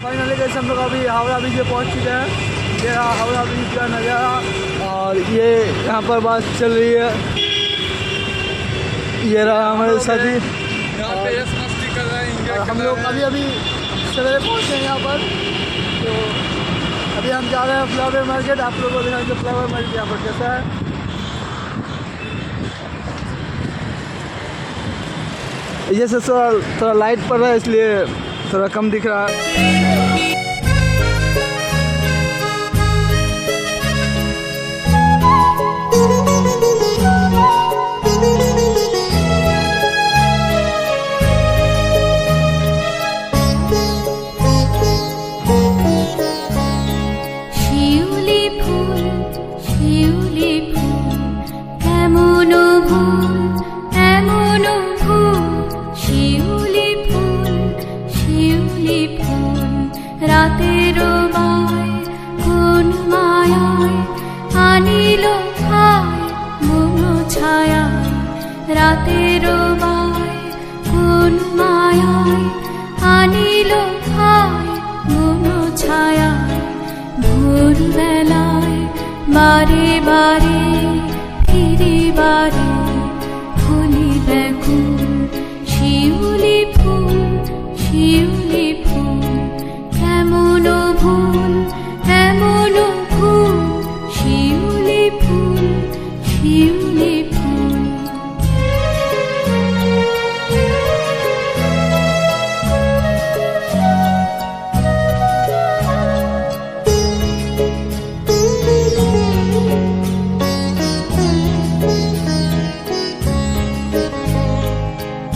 Finally guys हम लोग अभी हावड़ा ब्रिज पे पहुंच चुके हैं। ये रहा हावड़ा ब्रिज का नज़ारा और ये यहाँ पर बस चल रही है। ये रहा हमारे साथी और हम लोग अभी सवेरे पहुँचे हैं यहाँ पर। तो अभी हम जा रहे हैं फ्लावर मार्केट। आप लोगों को दिखाएंगे फ्लावर मार्केट यहाँ पर कैसा है। ये से थोड़ा लाइट पड़ रहा है इसलिए थोड़ा कम दिख रहा है। রাতেরও বায় কোন মায়ায় আনিল খায় মন ছায়ায়। রাতেরও বায় কোন মায়ায় আনিল খায় মন ছায়ায়। ভোরবেলায় বারে বারে ফিরি বারে ফুলি ব্যাকুল শিউলি ফুল শিউলি ফুল। এমন ভুল এমন ভুল শিউলি ফুল শিউলি ফুল।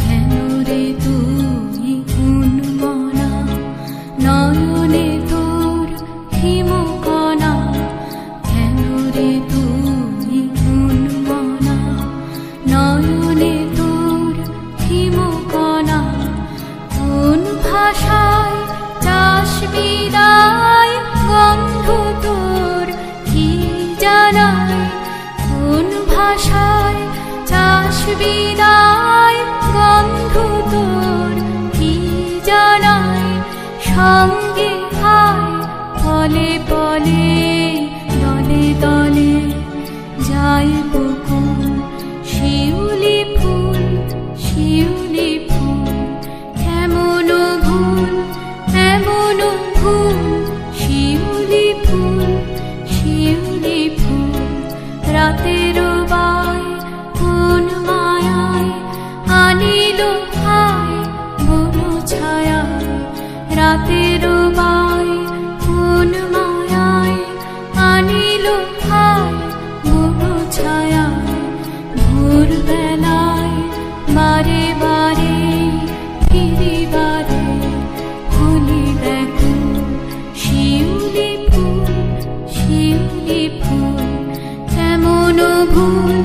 কেন রে তুই উন্মনা নয়নে তোর হিমকণা। কেন রে তুই উন্মনা নয়নে তোর হিমকণা। কোন ভাষায় চাস বিদায় গন্ধ তোর কি জানায়। কোন ভাষায় চাস বিদায় গন্ধ তোর কি জানায়। সঙ্গে হায় পলে পলে দলে দলে যায় বকুল শিউলি ফুল শিউলি ফুল। এমন ভুল এমন ভুল শিউলি ফুল শিউলি ফুল। রাতেরও বায় কোন মায়ায় আনিল খায় বন ছায়ায়। রাতেরও বায় কোন মায়ায় আনিল খায় বন ছায়ায়। ভোরবেলায় বারে বারে ফিরি বারে ফুলি ব্যাকুল শিউলি ফুল শিউলি ফুল। এমন ভুল